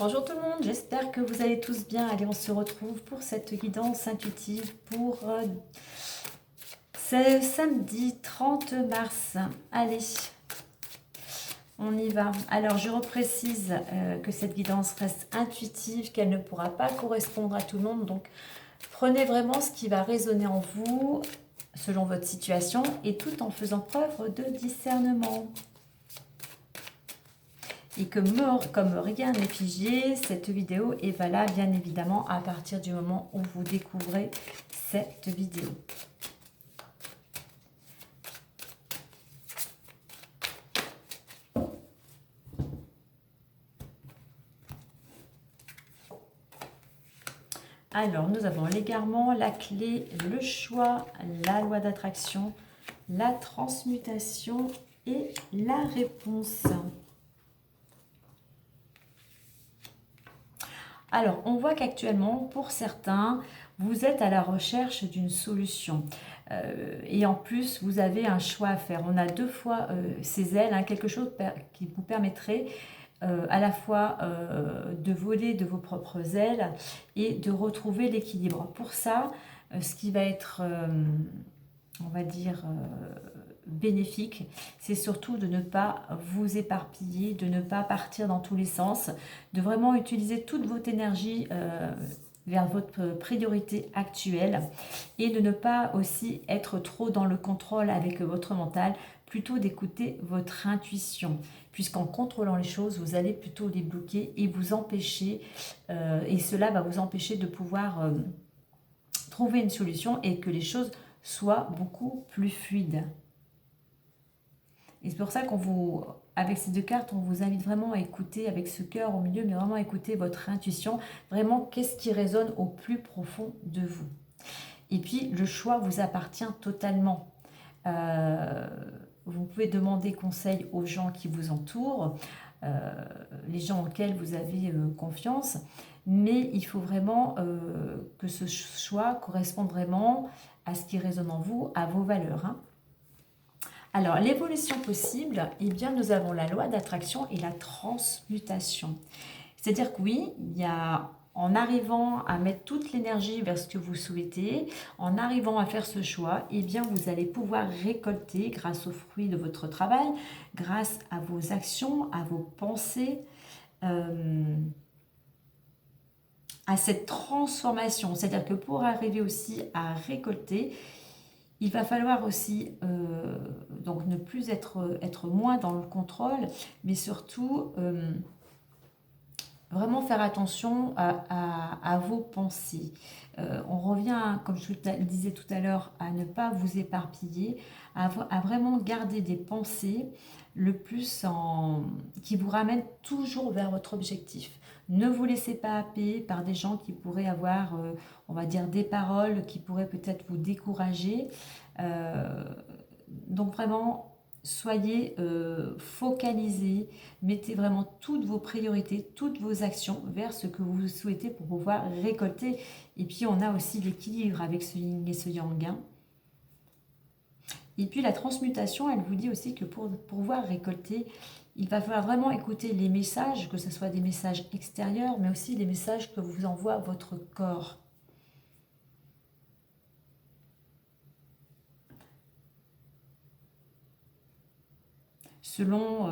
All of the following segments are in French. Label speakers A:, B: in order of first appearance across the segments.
A: Bonjour tout le monde, j'espère que vous allez tous bien. Allez, on se retrouve pour cette guidance intuitive pour ce samedi 30 mars. Allez, on y va. Alors, je reprécise que cette guidance reste intuitive, qu'elle ne pourra pas correspondre à tout le monde. Donc, prenez vraiment ce qui va résonner en vous, selon votre situation, et tout en faisant preuve de discernement. Et que comme rien n'est figé, cette vidéo est valable bien évidemment à partir du moment où vous découvrez cette vidéo. Alors, nous avons l'égarement, la clé, le choix, la loi d'attraction, la transmutation et la réponse. Alors, on voit qu'actuellement, pour certains, vous êtes à la recherche d'une solution. Et en plus, vous avez un choix à faire. On a deux fois ces ailes, hein, quelque chose qui vous permettrait à la fois de voler de vos propres ailes et de retrouver l'équilibre. Pour ça, ce qui va être, on va dire, bénéfique, c'est surtout de ne pas vous éparpiller, de ne pas partir dans tous les sens, de vraiment utiliser toute votre énergie vers votre priorité actuelle et de ne pas aussi être trop dans le contrôle avec votre mental, plutôt d'écouter votre intuition, puisqu'en contrôlant les choses, vous allez plutôt les bloquer et vous empêcher, et cela va vous empêcher de pouvoir trouver une solution et que les choses soient beaucoup plus fluides. Et c'est pour ça avec ces deux cartes, on vous invite vraiment à écouter avec ce cœur au milieu, mais vraiment à écouter votre intuition. Vraiment, qu'est-ce qui résonne au plus profond de vous. Et puis, le choix vous appartient totalement. Vous pouvez demander conseil aux gens qui vous entourent, les gens auxquels vous avez confiance, mais il faut vraiment que ce choix corresponde vraiment à ce qui résonne en vous, à vos valeurs, hein. Alors, l'évolution possible, eh bien, nous avons la loi d'attraction et la transmutation. C'est-à-dire que oui, il y a, en arrivant à mettre toute l'énergie vers ce que vous souhaitez, en arrivant à faire ce choix, eh bien, vous allez pouvoir récolter grâce aux fruits de votre travail, grâce à vos actions, à vos pensées, à cette transformation. C'est-à-dire que pour arriver aussi à récolter, il va falloir aussi donc ne plus être moins dans le contrôle, mais surtout vraiment faire attention à vos pensées. On revient, comme je le disais tout à l'heure, à ne pas vous éparpiller, à vraiment garder des pensées le plus qui vous ramènent toujours vers votre objectif. Ne vous laissez pas happer par des gens qui pourraient avoir, on va dire, des paroles qui pourraient peut-être vous décourager. Donc vraiment, soyez focalisés, mettez vraiment toutes vos priorités, toutes vos actions vers ce que vous souhaitez pour pouvoir récolter. Et puis on a aussi l'équilibre avec ce yin et ce yang, hein. Et puis la transmutation, elle vous dit aussi que pour pouvoir récolter, il va falloir vraiment écouter les messages, que ce soit des messages extérieurs, mais aussi les messages que vous envoie votre corps. Selon,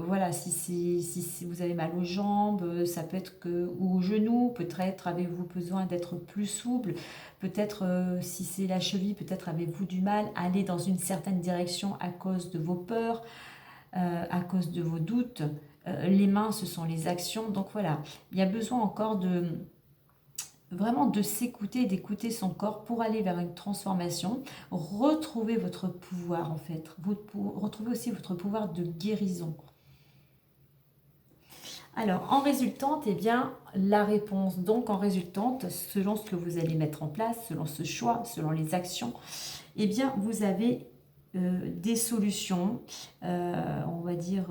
A: voilà, si vous avez mal aux jambes, ça peut être ou aux genoux, peut-être avez-vous besoin d'être plus souple, peut-être si c'est la cheville, peut-être avez-vous du mal à aller dans une certaine direction à cause de vos peurs, à cause de vos doutes. Les mains, ce sont les actions. Donc voilà, il y a besoin encore vraiment de s'écouter, d'écouter son corps pour aller vers une transformation, retrouver votre pouvoir en fait, retrouver aussi votre pouvoir de guérison. Alors, en résultante, eh bien, la réponse, donc en résultante, selon ce que vous allez mettre en place, selon ce choix, selon les actions, eh bien, vous avez des solutions, on va dire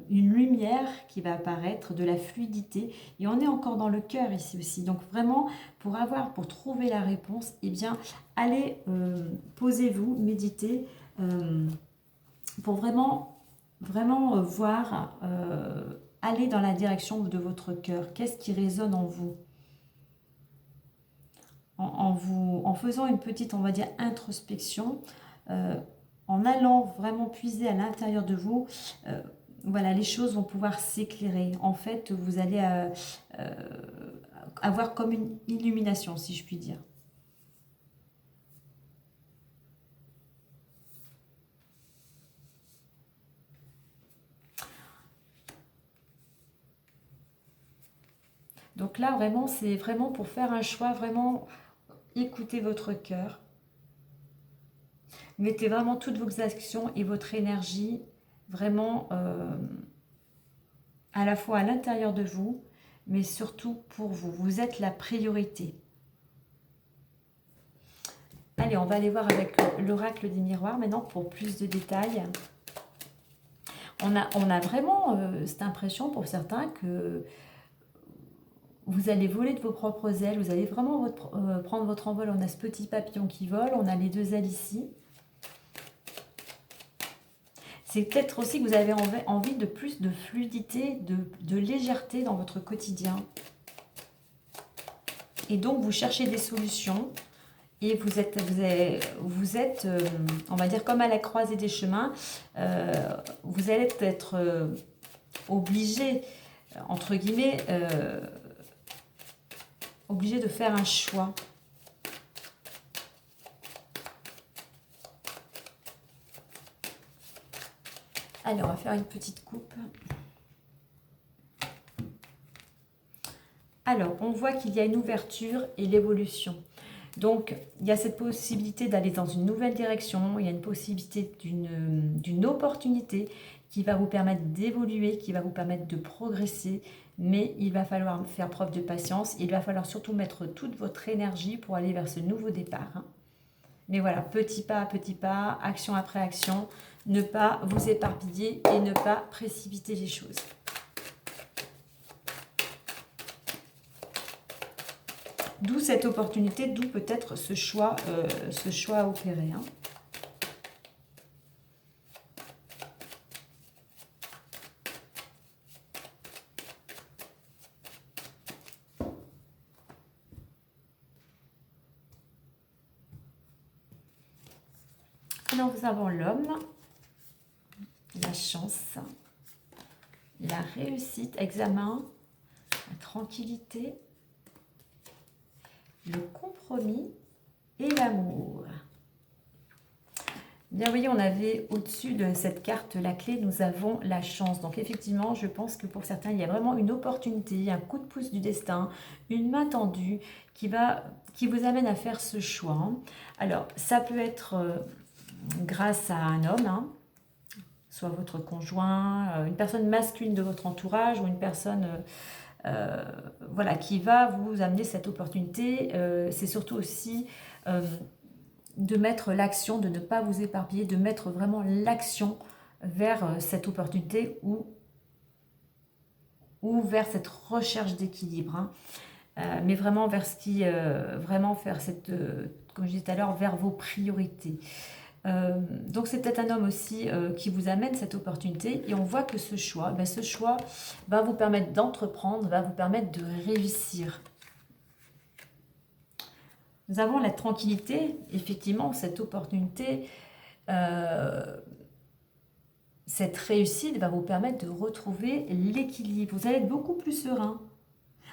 A: une lumière qui va apparaître, de la fluidité, et on est encore dans le cœur ici aussi. Donc vraiment, pour trouver la réponse, eh bien, allez, posez-vous, méditez, pour vraiment voir allez dans la direction de votre cœur. Qu'est-ce qui résonne en vous? En faisant une petite, on va dire, introspection, en allant vraiment puiser à l'intérieur de vous, voilà, les choses vont pouvoir s'éclairer. En fait, vous allez avoir comme une illumination, si je puis dire. Donc là, vraiment, c'est vraiment pour faire un choix, vraiment écoutez votre cœur. Mettez vraiment toutes vos actions et votre énergie vraiment à la fois à l'intérieur de vous, mais surtout pour vous. Vous êtes la priorité. Allez, on va aller voir avec l'oracle des miroirs maintenant pour plus de détails. On a vraiment cette impression pour certains que vous allez voler de vos propres ailes, vous allez vraiment prendre votre envol. On a ce petit papillon qui vole, on a les deux ailes ici. C'est peut-être aussi que vous avez envie de plus de fluidité, de légèreté dans votre quotidien. Et donc, vous cherchez des solutions et vous êtes on va dire, comme à la croisée des chemins. Vous allez être obligé, entre guillemets, obligé de faire un choix. Allez, on va faire une petite coupe. Alors, on voit qu'il y a une ouverture et l'évolution. Donc, il y a cette possibilité d'aller dans une nouvelle direction. Il y a une possibilité d'une opportunité qui va vous permettre d'évoluer, qui va vous permettre de progresser. Mais il va falloir faire preuve de patience. Il va falloir surtout mettre toute votre énergie pour aller vers ce nouveau départ. Mais voilà, petit pas, action après action. Ne pas vous éparpiller et ne pas précipiter les choses. D'où cette opportunité, d'où peut-être ce choix à opérer. Alors, nous avons l'homme, la chance, la réussite, examen, la tranquillité, le compromis et l'amour. Bien, vous voyez, on avait au-dessus de cette carte, la clé, nous avons la chance. Donc, effectivement, je pense que pour certains, il y a vraiment une opportunité, un coup de pouce du destin, une main tendue qui vous amène à faire ce choix. Alors, ça peut être grâce à un homme, soit votre conjoint, une personne masculine de votre entourage ou une personne voilà, qui va vous amener cette opportunité. C'est surtout aussi de mettre l'action, de ne pas vous éparpiller, de mettre vraiment l'action vers cette opportunité ou vers cette recherche d'équilibre. Mais vraiment vers ce qui, vraiment faire cette, comme je disais tout à l'heure, vers vos priorités. Donc c'est peut-être un homme aussi qui vous amène cette opportunité et on voit que ce choix va vous permettre d'entreprendre, va vous permettre de réussir. Nous avons la tranquillité, effectivement, cette opportunité, cette réussite va vous permettre de retrouver l'équilibre. Vous allez être beaucoup plus serein.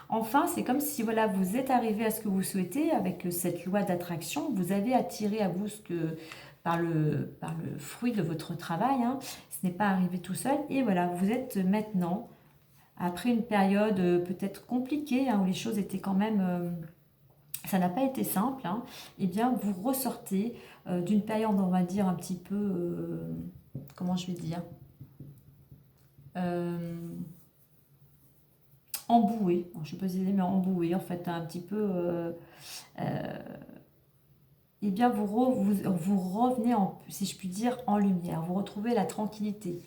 A: Enfin, c'est comme si voilà, vous êtes arrivé à ce que vous souhaitez avec cette loi d'attraction. Vous avez attiré à vous ce que... Par le fruit de votre travail, ce n'est pas arrivé tout seul. Et voilà, vous êtes maintenant, après une période peut-être compliquée, où les choses étaient quand même... ça n'a pas été simple, eh bien vous ressortez d'une période, on va dire, un petit peu... comment je vais dire emboué. Je ne sais pas si c'est mais emboué, en fait, un petit peu... eh bien vous revenez, si je puis dire, en lumière. Vous retrouvez la tranquillité.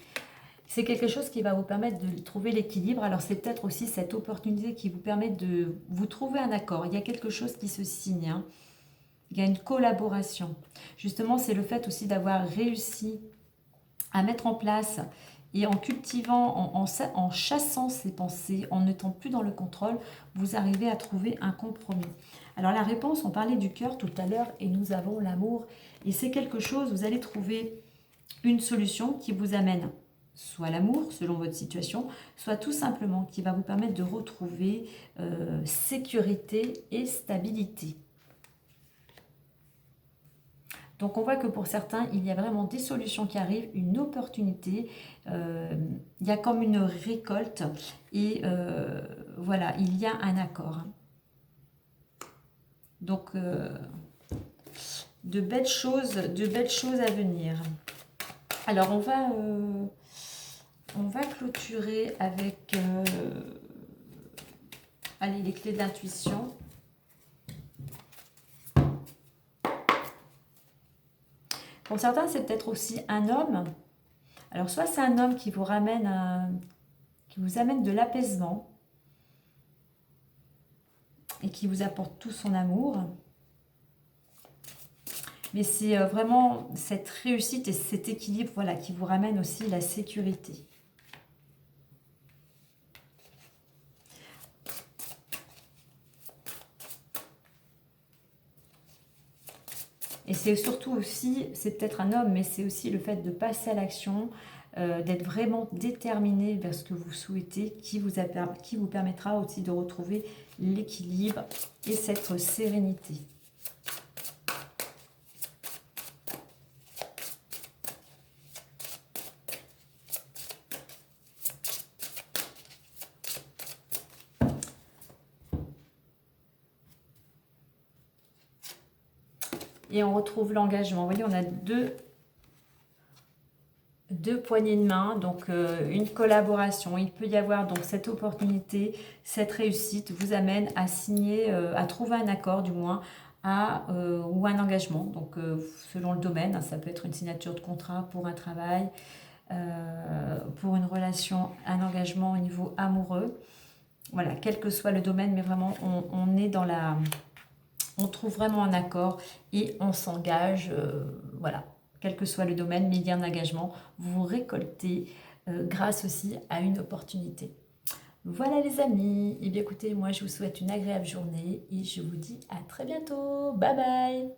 A: C'est quelque chose qui va vous permettre de trouver l'équilibre. Alors c'est peut-être aussi cette opportunité qui vous permet de vous trouver un accord. Il y a quelque chose qui se signe. Il y a une collaboration. Justement, c'est le fait aussi d'avoir réussi à mettre en place Et en cultivant, en chassant ces pensées, en n'étant plus dans le contrôle, vous arrivez à trouver un compromis. Alors la réponse, on parlait du cœur tout à l'heure et nous avons l'amour. Et c'est quelque chose, vous allez trouver une solution qui vous amène soit l'amour, selon votre situation, soit tout simplement qui va vous permettre de retrouver sécurité et stabilité. Donc on voit que pour certains, il y a vraiment des solutions qui arrivent, une opportunité, il y a comme une récolte et voilà, il y a un accord. Donc de belles choses à venir. Alors on va clôturer avec allez, les clés de l'intuition. Pour certains, c'est peut-être aussi un homme. Alors, soit c'est un homme qui vous ramène qui vous amène de l'apaisement et qui vous apporte tout son amour. Mais c'est vraiment cette réussite et cet équilibre, voilà, qui vous ramène aussi la sécurité. Et c'est surtout aussi, c'est peut-être un homme, mais c'est aussi le fait de passer à l'action, d'être vraiment déterminé vers ce que vous souhaitez, qui vous permettra aussi de retrouver l'équilibre et cette sérénité. Et on retrouve l'engagement. Vous voyez, on a deux poignées de main, donc une collaboration. Il peut y avoir donc cette opportunité, cette réussite vous amène à signer, à trouver un accord du moins, ou un engagement. Donc selon le domaine, hein, ça peut être une signature de contrat pour un travail, pour une relation, un engagement au niveau amoureux. Voilà, quel que soit le domaine, mais vraiment on est dans la... On trouve vraiment un accord et on s'engage, voilà, quel que soit le domaine, mais il y a un engagement, vous récoltez grâce aussi à une opportunité. Voilà les amis, et bien écoutez, moi je vous souhaite une agréable journée et je vous dis à très bientôt, bye bye.